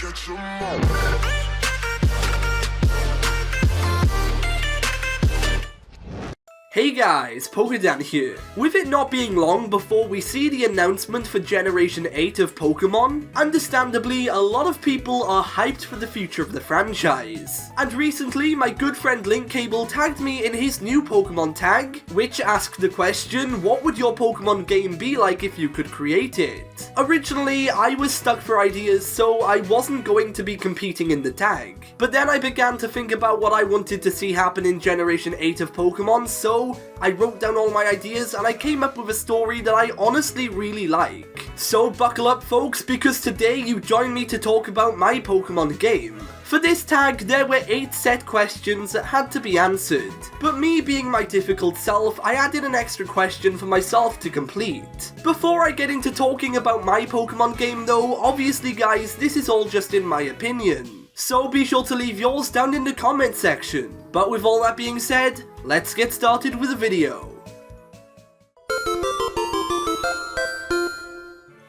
catch 'em all. Hey guys, PokéDan here. With it not being long before we see the announcement for Generation 8 of Pokemon, understandably a lot of people are hyped for the future of the franchise. And recently my good friend Linkcable tagged me in his new Pokemon tag, which asked the question, what would your Pokemon game be like if you could create it? Originally I was stuck for ideas, so I wasn't going to be competing in the tag. But then I began to think about what I wanted to see happen in Generation 8 of Pokemon, so I wrote down all my ideas and I came up with a story that I honestly really like. So buckle up folks, because today you join me to talk about my Pokemon game. For this tag, there were 8 set questions that had to be answered, but me being my difficult self, I added an extra question for myself to complete. Before I get into talking about my Pokemon game though, obviously guys, this is all just in my opinion. So be sure to leave yours down in the comment section. But with all that being said, let's get started with the video.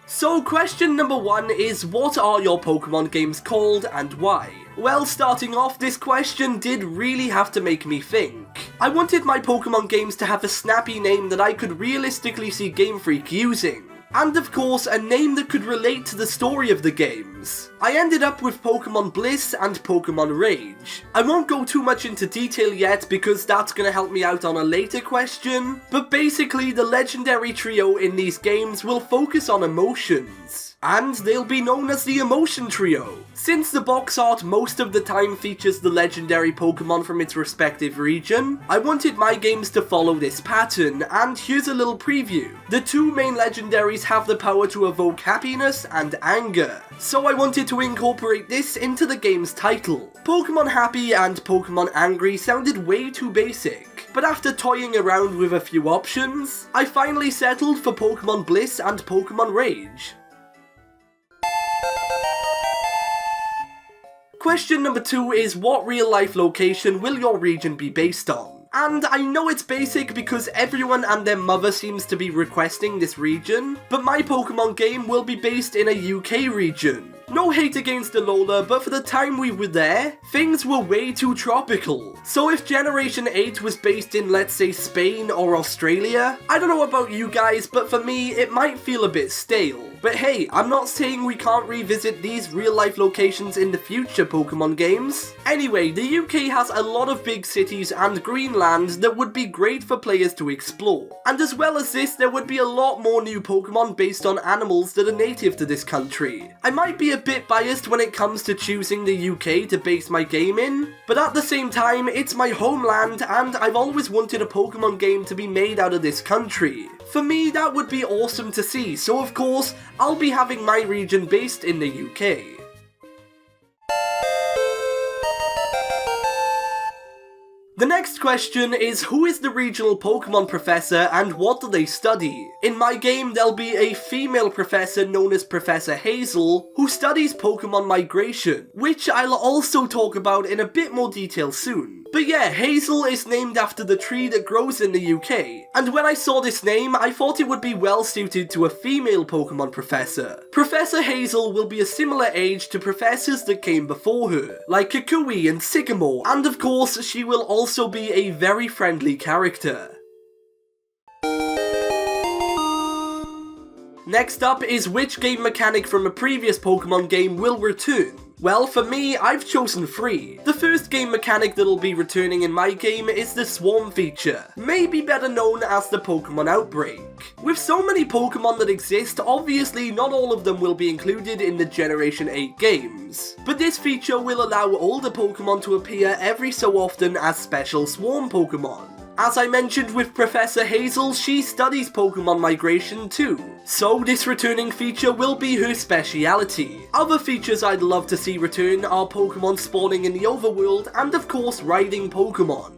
So question number 1 is, what are your Pokemon games called and why? Well, starting off, this question did really have to make me think. I wanted my Pokemon games to have a snappy name that I could realistically see GamFreak using. And of course, a name that could relate to the story of the games. I ended up with Pokemon BLISS and Pokemon Rage. I won't go too much into detail yet because that's gonna help me out on a later question, but basically the legendary trio in these games will focus on emotions. And they'll be known as the Emotion Trio. Since the box art most of the time features the legendary Pokemon from its respective region, I wanted my games to follow this pattern, and here's a little preview. The 2 main legendaries have the power to evoke happiness and anger, so I wanted to incorporate this into the game's title. Pokemon Happy and Pokemon Angry sounded way too basic, but after toying around with a few options, I finally settled for Pokemon BLISS and Pokemon Rage. Question number 2 is, what real life location will your region be based on? And I know it's basic because everyone and their mother seems to be requesting this region, but my Pokemon game will be based in a UK region. No hate against Alola, but for the time we were there, things were way too tropical. So if Generation 8 was based in, let's say, Spain or Australia, I don't know about you guys, but for me, it might feel a bit stale. But hey, I'm not saying we can't revisit these real-life locations in the future Pokemon games. Anyway, the UK has a lot of big cities and green lands that would be great for players to explore. And as well as this, there would be a lot more new Pokemon based on animals that are native to this country. I might be a bit biased when it comes to choosing the UK to base my game in, but at the same time, it's my homeland and I've always wanted a Pokemon game to be made out of this country. For me, that would be awesome to see, so of course, I'll be having my region based in the UK. The next question is, who is the regional Pokemon professor and what do they study? In my game, there'll be a female professor known as Professor Hazel, who studies Pokemon migration, which I'll also talk about in a bit more detail soon. But yeah, Hazel is named after the tree that grows in the UK, and when I saw this name, I thought it would be well suited to a female Pokemon professor. Professor Hazel will be a similar age to professors that came before her, like Kukui and Sycamore, and of course, she will also be a very friendly character. Next up is, which game mechanic from a previous Pokemon game will return? Well, for me, I've chosen 3. The first game mechanic that'll be returning in my game is the Swarm feature, maybe better known as the Pokemon Outbreak. With so many Pokemon that exist, obviously not all of them will be included in the Generation 8 games, but this feature will allow all the Pokemon to appear every so often as special Swarm Pokemon. As I mentioned with Professor Hazel, she studies Pokemon migration too, so this returning feature will be her speciality. Other features I'd love to see return are Pokemon spawning in the overworld and of course riding Pokemon.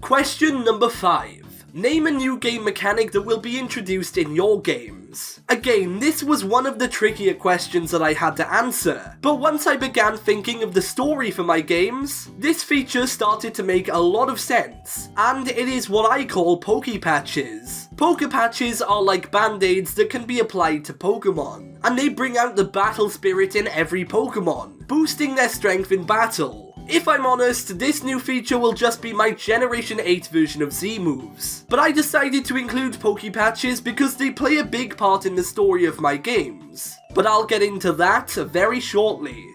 Question number 5. Name a new game mechanic that will be introduced in your games. Again, this was one of the trickier questions that I had to answer, but once I began thinking of the story for my games, this feature started to make a lot of sense, and it is what I call Poké Patches. Poké Patches are like band-aids that can be applied to Pokemon, and they bring out the battle spirit in every Pokemon, boosting their strength in battle. If I'm honest, this new feature will just be my Generation 8 version of Z moves, but I decided to include Poké Patches because they play a big part in the story of my games. But I'll get into that very shortly.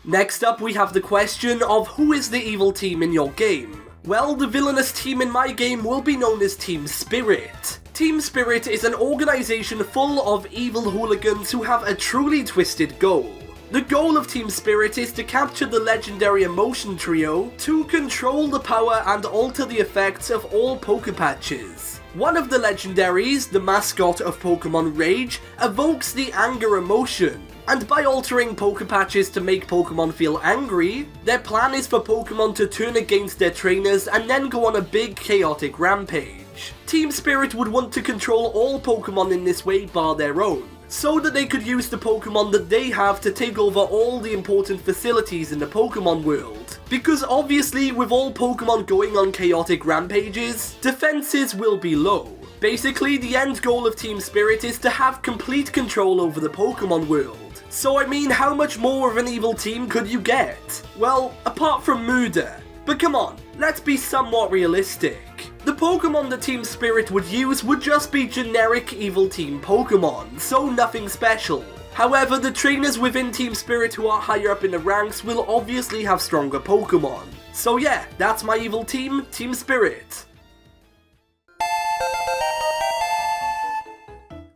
Next up, we have the question of who is the evil team in your game. Well, the villainous team in my game will be known as Team Spirit. Team Spirit is an organisation full of evil hooligans who have a truly twisted goal. The goal of Team Spirit is to capture the legendary Emotion Trio to control the power and alter the effects of all Poké Patches. One of the legendaries, the mascot of Pokemon Rage, evokes the anger emotion, and by altering Poké Patches to make Pokemon feel angry, their plan is for Pokemon to turn against their trainers and then go on a big chaotic rampage. Team Spirit would want to control all Pokemon in this way bar their own, so that they could use the Pokemon that they have to take over all the important facilities in the Pokemon world. Because obviously with all Pokemon going on chaotic rampages, defenses will be low. Basically, the end goal of Team Spirit is to have complete control over the Pokemon world. So I mean, how much more of an evil team could you get? Well, apart from murder. But come on, let's be somewhat realistic. The Pokemon that Team Spirit would use would just be generic evil team Pokemon, so nothing special. However, the trainers within Team Spirit who are higher up in the ranks will obviously have stronger Pokemon. So yeah, that's my evil team, Team Spirit.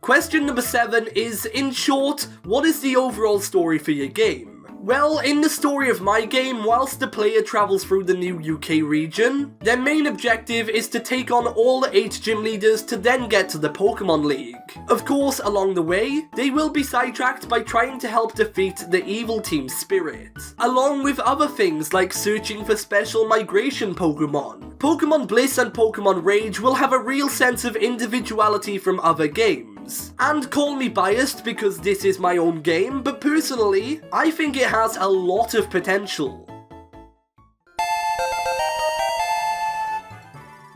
Question number 7 is, in short, what is the overall story for your game? Well, in the story of my game, whilst the player travels through the new UK region, their main objective is to take on all 8 gym leaders to then get to the Pokemon League. Of course, along the way, they will be sidetracked by trying to help defeat the evil Team Spirit, along with other things like searching for special migration Pokemon. Pokemon BLISS and Pokemon Rage will have a real sense of individuality from other games. And call me biased because this is my own game, but personally, I think it has a lot of potential.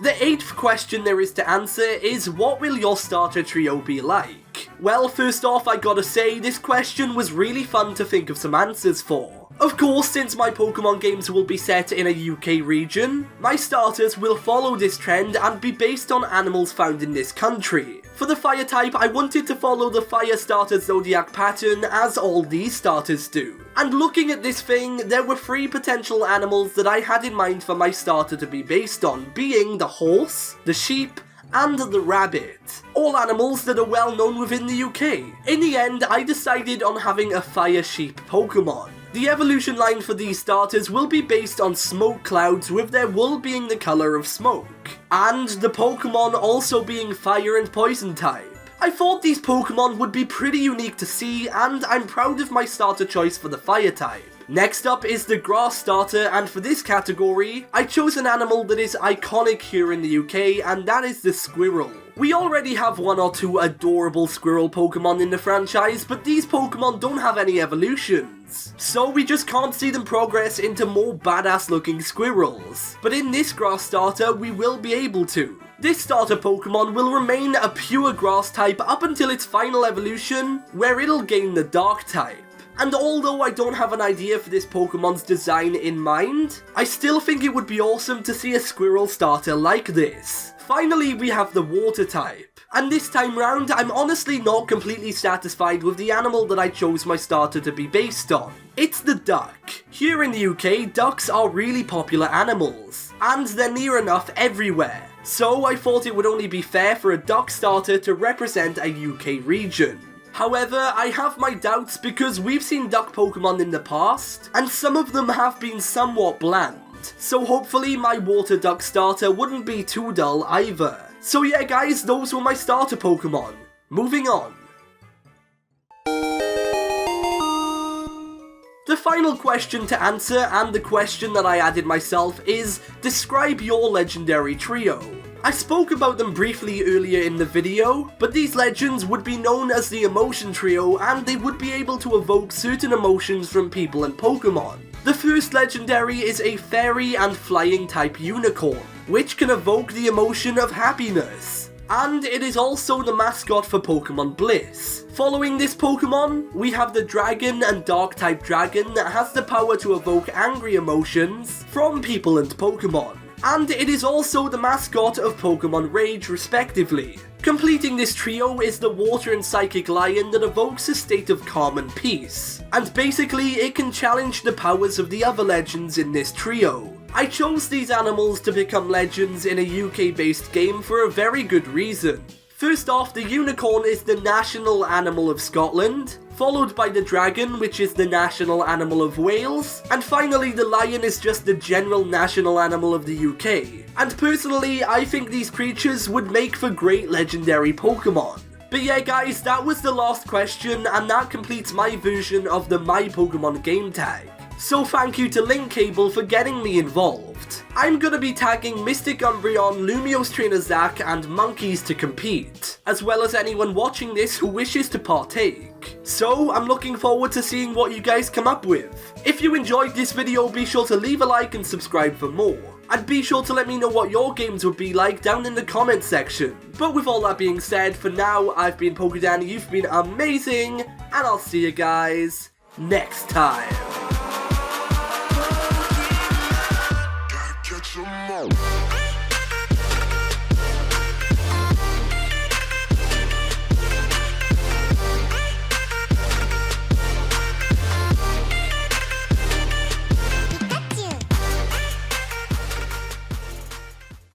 The 8th question there is to answer is, what will your starter trio be like? Well, first off, I gotta say, this question was really fun to think of some answers for. Of course, since my Pokemon games will be set in a UK region, my starters will follow this trend and be based on animals found in this country. For the fire type, I wanted to follow the fire starter zodiac pattern as all these starters do. And looking at this thing, there were 3 potential animals that I had in mind for my starter to be based on, being the horse, the sheep, and the rabbit. All animals that are well known within the UK. In the end, I decided on having a fire sheep Pokemon. The evolution line for these starters will be based on smoke clouds, with their wool being the colour of smoke, and the Pokemon also being fire and poison type. I thought these Pokemon would be pretty unique to see, and I'm proud of my starter choice for the fire type. Next up is the grass starter, and for this category, I chose an animal that is iconic here in the UK, and that is the squirrel. We already have 1 or 2 adorable squirrel Pokemon in the franchise, but these Pokemon don't have any evolutions. So we just can't see them progress into more badass looking squirrels. But in this grass starter, we will be able to. This starter Pokemon will remain a pure grass type up until its final evolution, where it'll gain the dark type. And although I don't have an idea for this Pokemon's design in mind, I still think it would be awesome to see a squirrel starter like this. Finally, we have the water type. And this time round, I'm honestly not completely satisfied with the animal that I chose my starter to be based on. It's the duck. Here in the UK, ducks are really popular animals, and they're near enough everywhere. So I thought it would only be fair for a duck starter to represent a UK region. However, I have my doubts because we've seen duck Pokemon in the past, and some of them have been somewhat bland. So hopefully my water duck starter wouldn't be too dull either. So yeah guys, those were my starter Pokemon. Moving on. The The final question to answer, and the question that I added myself, is describe your legendary trio. I spoke about them briefly earlier in the video, but these legends would be known as the emotion trio, and they would be able to evoke certain emotions from people and Pokemon. The first legendary is a fairy and flying type unicorn, which can evoke the emotion of happiness. And it is also the mascot for Pokemon BLISS. Following this Pokemon, we have the dragon and dark type dragon that has the power to evoke angry emotions from people and Pokemon. And it is also the mascot of Pokemon Rage respectively. Completing this trio is the water and psychic lion that evokes a state of calm and peace. And basically it can challenge the powers of the other legends in this trio. I chose these animals to become legends in a UK based game for a very good reason. First off, the unicorn is the national animal of Scotland, followed by the dragon, which is the national animal of Wales, and finally the lion is just the general national animal of the UK. And personally, I think these creatures would make for great legendary Pokemon. But yeah guys, that was the last question, and that completes my version of the My Pokemon game tag. So thank you to Link Cable for getting me involved. I'm gonna be tagging Mystic Umbreon, Lumiose Trainer Zack, and Monkeys to compete, as well as anyone watching this who wishes to partake. So I'm looking forward to seeing what you guys come up with. If you enjoyed this video, be sure to leave a like and subscribe for more. And be sure to let me know what your games would be like down in the comments section. But with all that being said, for now, I've been PokéDan, you've been amazing, and I'll see you guys next time.